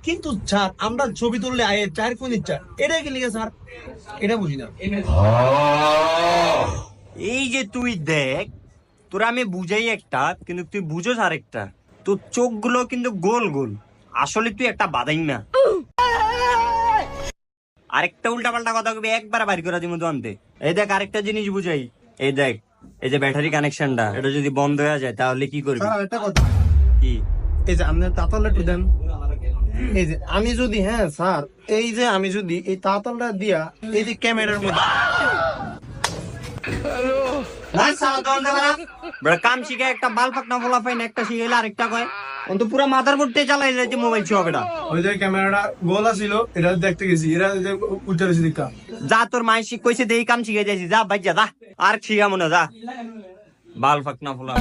কিন্তু স্যার আমরা ছবি তুললে আয়ে 4 কোন ইচ্ছা এটা কি লিখে স্যার এটা বুঝি না। এই যে তুই দেখ, তোরা আমি বুঝাই একটা কিন্তু তুই বুঝোস আরেকটা। তোর চোখগুলো কিন্তু গোল গোল, আসলে তুই একটা বাদাই না। আরেকটা উল্টা পাল্টা কথা কবি একবার বাড়ি করে দিব তো আনতে। এই দেখ আরেকটা জিনিস বুঝাই, এই দেখ এই যে ব্যাটারি কানেকশনটা, এটা যদি বন্ধ হয়ে যায় তাহলে কি করবি? স্যার একটা কথা, কি? এই যে আপনি তাতালটা একটু দেন। এই যে আমি যদি, হ্যাঁ স্যার, এই যে আমি যদি এই তাতালটা দিয়া এই যে ক্যামেরার মধ্যে কাম শিখে একটা বাল পাকনা বলা পাই না, একটা শিখাইলে আরেকটা কয়। অন্ত পুরো মাথার পড়তে চালাই যাইতে মোবাইল ছিল বেটা। ওই যে ক্যামেরাটা গোলা ছিল এটা দেখতে গেছি, এরা যে উল্টা রয়েছে দেখা। যা তোর মায়ের শিখ কইছে দেই কাম শিখে যাইছি, যা ভাই যা, আর শিখা মনে যা বাল পাকনা বলা।